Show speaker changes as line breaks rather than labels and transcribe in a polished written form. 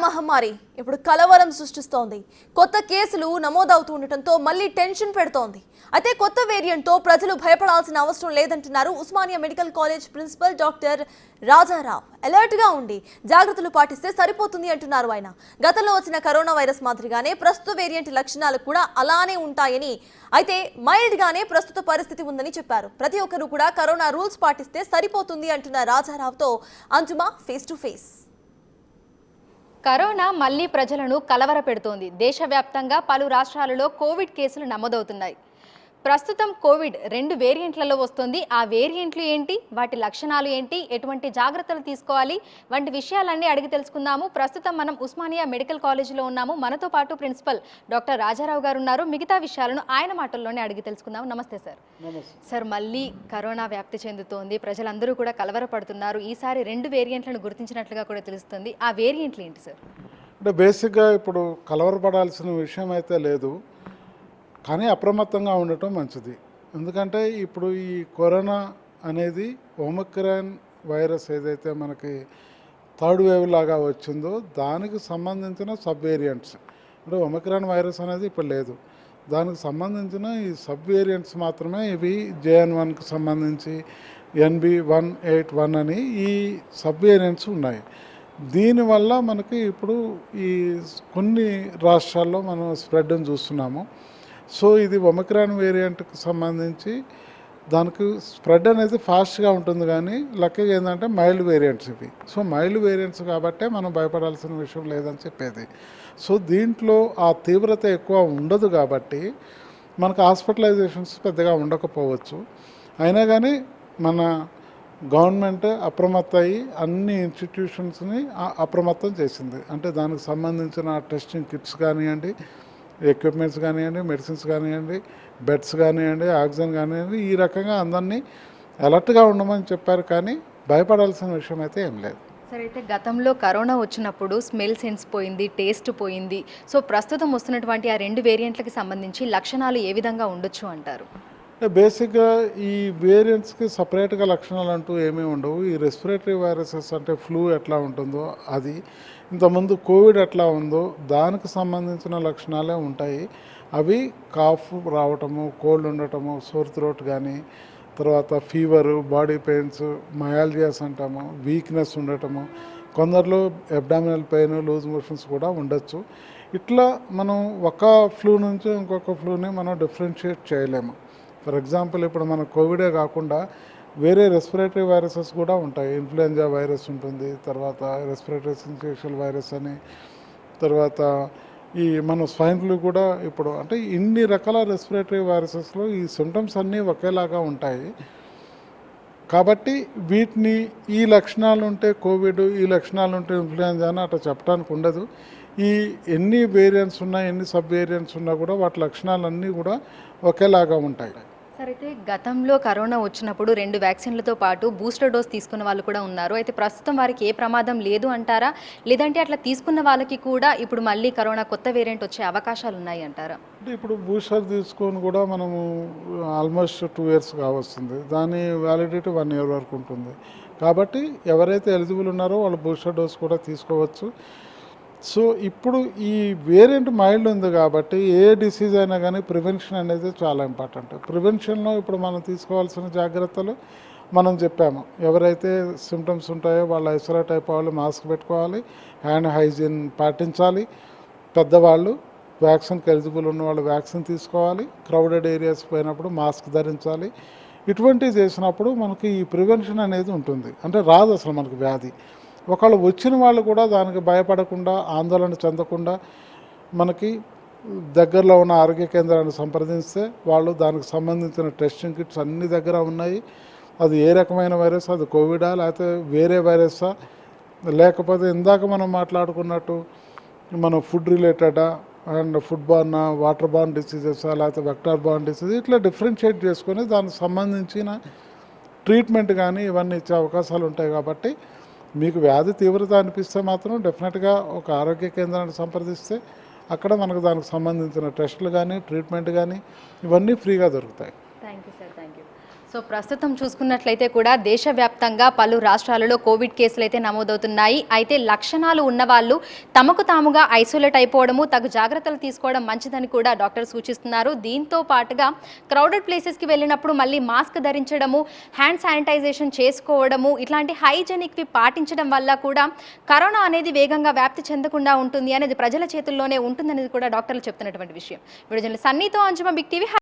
మహమ్మారి ఇప్పుడు కలవరం సృష్టిస్తోంది. కొత్త కేసులు నమోదవుతూ ఉండటంతో మళ్ళీ టెన్షన్ పెడుతోంది. అయితే కొత్త వేరియంట్తో ప్రజలు భయపడాల్సిన అవసరం లేదంటున్నారు Osmania medical college principal doctor Rajarao. అలర్ట్గా ఉండి జాగ్రత్తలు పాటిస్తే సరిపోతుంది అంటున్నారు ఆయన. గతంలో వచ్చిన కరోనా వైరస్ మాదిరిగానే ప్రస్తుత వేరియంట్ లక్షణాలు కూడా అలానే ఉంటాయని, అయితే మైల్డ్గానే ప్రస్తుత పరిస్థితి ఉందని చెప్పారు. ప్రతి ఒక్కరూ కూడా కరోనా రూల్స్ పాటిస్తే సరిపోతుంది అంటున్న రాజారావుతో అంజుమా ఫేస్ టు ఫేస్.
కరోనా మళ్లీ ప్రజలను కలవరపెడుతోంది. దేశవ్యాప్తంగా పలు రాష్ట్రాలలో కోవిడ్ కేసులు నమోదవుతున్నాయి. ప్రస్తుతం కోవిడ్ 2 వేరియంట్లలో వస్తుంది. ఆ వేరియంట్లు ఏంటి, వాటి లక్షణాలు ఏంటి, ఎటువంటి జాగ్రత్తలు తీసుకోవాలి వంటి విషయాలన్నీ అడిగి తెలుసుకుందాము. ప్రస్తుతం మనం ఉస్మానియా మెడికల్ కాలేజీలో ఉన్నాము. మనతో పాటు ప్రిన్సిపల్ డాక్టర్ రాజారావు గారు ఉన్నారు. మిగతా విషయాలను ఆయన మాటల్లోనే అడిగి తెలుసుకుందాము. నమస్తే సార్. సార్, మళ్ళీ కరోనా వ్యాప్తి చెందుతోంది. ప్రజలందరూ కూడా కలవరపడుతున్నారు. ఈసారి 2 వేరియంట్లను గుర్తించినట్లుగా కూడా తెలుస్తుంది. ఆ వేరియంట్లు ఏంటి సార్?
అంటే బేసిక్గా ఇప్పుడు కలవరపడాల్సిన విషయం అయితే లేదు, కానీ అప్రమత్తంగా ఉండటం మంచిది. ఎందుకంటే ఇప్పుడు ఈ కరోనా అనేది ఒమిక్రాన్ వైరస్ ఏదైతే మనకి థర్డ్ వేవ్ లాగా వచ్చిందో దానికి సంబంధించిన సబ్ వేరియంట్స్, అంటే ఒమిక్రాన్ వైరస్ అనేది ఇప్పుడు లేదు, దానికి సంబంధించిన ఈ సబ్ వేరియంట్స్ మాత్రమే ఇవి. JN.1కి సంబంధించి NB181 అని ఈ సబ్ వేరియంట్స్ ఉన్నాయి. దీనివల్ల మనకి ఇప్పుడు ఈ కొన్ని రాష్ట్రాల్లో మనం స్ప్రెడ్ని చూస్తున్నాము. సో ఇది ఒమిక్రాన్ వేరియంట్కి సంబంధించి దానికి స్ప్రెడ్ అనేది ఫాస్ట్గా ఉంటుంది, కానీ లక్కీగా ఏంటంటే మైల్డ్ వేరియంట్స్ ఇవి. సో మైల్డ్ వేరియంట్స్ కాబట్టే మనం భయపడాల్సిన విషయం లేదని చెప్పేది. సో దీంట్లో ఆ తీవ్రత ఎక్కువ ఉండదు కాబట్టి మనకు హాస్పిటలైజేషన్స్ పెద్దగా ఉండకపోవచ్చు. అయినా కానీ మన గవర్నమెంట్ అప్రమత్తం అయ్యి అన్ని ఇన్స్టిట్యూషన్స్ని అప్రమత్తం చేసింది. అంటే దానికి సంబంధించిన టెస్టింగ్ కిట్స్ కానివ్వండి, ఎక్విప్మెంట్స్ కానివ్వండి, మెడిసిన్స్ కానివ్వండి, బెడ్స్ కానివ్వండి, ఆక్సిజన్ కానివ్వండి, ఈ రకంగా అందరినీ అలర్ట్గా ఉండమని చెప్పారు. కానీ భయపడాల్సిన విషయం అయితే ఏం లేదు.
సరే, అయితే గతంలో కరోనా వచ్చినప్పుడు స్మెల్ సెన్స్ పోయింది, టేస్ట్ పోయింది. సో ప్రస్తుతం వస్తున్నటువంటి ఆ 2 వేరియంట్లకి సంబంధించి లక్షణాలు ఏ విధంగా ఉండొచ్చు అంటారు?
బేసిక్గా ఈ వేరియంట్స్కి సపరేట్గా లక్షణాలు అంటూ ఏమీ ఉండవు. ఈ రెస్పిరేటరీ వైరసెస్ అంటే ఫ్లూ ఎట్లా ఉంటుందో అది, ఇంతకుముందు కోవిడ్ ఎట్లా ఉందో దానికి సంబంధించిన లక్షణాలే ఉంటాయి. అవి కాఫ్ రావటము, కోల్డ్ ఉండటము, సోర్ థ్రోట్ కానీ, తర్వాత ఫీవరు, బాడీ పెయిన్స్, మయాలజియాస్ అంటాము, వీక్నెస్ ఉండటము, కొందరిలో అబ్డామినల్ పెయిన్, లూజ్ మోషన్స్ కూడా ఉండొచ్చు. ఇట్లా మనం ఒక ఫ్లూ నుంచి ఇంకొక ఫ్లూని మనం డిఫరెన్షియేట్ చేయలేము. ఫర్ ఎగ్జాంపుల్ ఇప్పుడు మన కోవిడే కాకుండా వేరే రెస్పిరేటరీ వైరసెస్ కూడా ఉంటాయి. ఇన్ఫ్లుయెంజా వైరస్ ఉంటుంది, తర్వాత రెస్పిరేటరీ సిన్సియేషల్ వైరస్ అని, తర్వాత ఈ మన స్వైన్ ఫ్లూ కూడా ఇప్పుడు. అంటే ఇన్ని రకాల రెస్పిరేటరీ వైరసెస్లో ఈ సిమ్టమ్స్ అన్నీ ఒకేలాగా ఉంటాయి. కాబట్టి వీటిని ఈ లక్షణాలు ఉంటే కోవిడ్, ఈ లక్షణాలు ఉంటే ఇన్ఫ్లుయెంజా అని అట్లా చెప్పడానికి ఉండదు. ఈ ఎన్ని వేరియంట్స్ ఉన్నా, ఎన్ని సబ్ వేరియంట్స్ ఉన్నా కూడా వాటి లక్షణాలన్నీ కూడా ఒకేలాగా ఉంటాయి.
సరే, అయితే గతంలో కరోనా వచ్చినప్పుడు 2 వ్యాక్సిన్లతో పాటు బూస్టర్ డోస్ తీసుకున్న వాళ్ళు కూడా ఉన్నారు. అయితే ప్రస్తుతం వారికి ఏ ప్రమాదం లేదు అంటారా, లేదంటే అట్లా తీసుకున్న వాళ్ళకి కూడా ఇప్పుడు మళ్ళీ కరోనా కొత్త వేరియంట్ వచ్చే అవకాశాలు ఉన్నాయి అంటారా?
అంటే ఇప్పుడు బూస్టర్ తీసుకొని కూడా మనము ఆల్మోస్ట్ 2 years కావస్తుంది. దాని వ్యాలిడిటీ 1 year వరకు ఉంటుంది. కాబట్టి ఎవరైతే ఎలిజిబుల్ ఉన్నారో వాళ్ళు బూస్టర్ డోస్ కూడా తీసుకోవచ్చు. సో ఇప్పుడు ఈ వేరియంట్ మైల్డ్ ఉంది కాబట్టి ఏ డిసీజ్ అయినా కానీ ప్రివెన్షన్ అనేది చాలా ఇంపార్టెంట్. ప్రివెన్షన్లో ఇప్పుడు మనం తీసుకోవాల్సిన జాగ్రత్తలు మనం చెప్పాము. ఎవరైతే సిమ్టమ్స్ ఉంటాయో వాళ్ళు ఐసోలేట్ అయిపోవాలి, మాస్క్ పెట్టుకోవాలి, హ్యాండ్ హైజీన్ పాటించాలి. పెద్దవాళ్ళు, వ్యాక్సిన్కి ఎలిజిబుల్ ఉన్న వాళ్ళు వ్యాక్సిన్ తీసుకోవాలి. క్రౌడెడ్ ఏరియాస్ పోయినప్పుడు మాస్క్ ధరించాలి. ఇటువంటివి చేసినప్పుడు మనకి ఈ ప్రివెన్షన్ అనేది ఉంటుంది. అంటే రాదు అసలు మనకు వ్యాధి. ఒకళ్ళు వచ్చిన వాళ్ళు కూడా దానికి భయపడకుండా, ఆందోళన చెందకుండా మనకి దగ్గరలో ఉన్న ఆరోగ్య కేంద్రాన్ని సంప్రదిస్తే వాళ్ళు దానికి సంబంధించిన టెస్టింగ్ కిట్స్ అన్ని దగ్గర ఉన్నాయి. అది ఏ రకమైన వైరస్, అది కోవిడా లేకపోతే వేరే వైరస్సా, లేకపోతే ఇందాక మనం మాట్లాడుకున్నట్టు మనం ఫుడ్ రిలేటెడా అండ్ ఫుడ్ బార్నా, వాటర్ బార్న్ డిసీజెసా లేకపోతే వెక్టార్ బార్న్ డిసీజ్, ఇట్లా డిఫరెన్షియేట్ చేసుకొని దానికి సంబంధించిన ట్రీట్మెంట్ కానీ ఇవన్నీ ఇచ్చే అవకాశాలు ఉంటాయి. కాబట్టి మీకు వ్యాధి తీవ్రత అనిపిస్తే మాత్రం డెఫినెట్గా ఒక ఆరోగ్య కేంద్రాన్ని సంప్రదిస్తే అక్కడ మనకు దానికి సంబంధించిన టెస్టులు కానీ, ట్రీట్మెంట్ కానీ ఇవన్నీ ఫ్రీగా దొరుకుతాయి.
Thank you sir, thank you. So ప్రస్తుతం చూసుకున్నట్లయితే కూడా దేశవ్యాప్తంగా పలు రాష్ట్రాలలో కోవిడ్ కేసులు అయితే నమోదవుతున్నాయి. అయితే లక్షణాలు ఉన్నవాళ్ళు తమకు తాముగా ఐసోలేట్ అయిపోవడము, తగు జాగ్రత్తలు తీసుకోవడం మంచిదని కూడా డాక్టర్ సూచిస్తున్నారు. దీంతో పాటుగా క్రౌడెడ్ ప్లేసెస్కి వెళ్ళినప్పుడు మళ్ళీ మాస్క్ ధరించడము, హ్యాండ్ శానిటైజేషన్ చేసుకోవడము, ఇట్లాంటి హైజెనిక్వి పాటించడం వల్ల కూడా కరోనా అనేది వేగంగా వ్యాప్తి చెందకుండా ఉంటుంది అనేది ప్రజల చేతుల్లోనే ఉంటుందనేది కూడా డాక్టర్లు చెప్తున్నటువంటి విషయం. వీడియో జర్నలిస్ట్ సన్నీతో అంజుమ, బిగ్ టీవీ.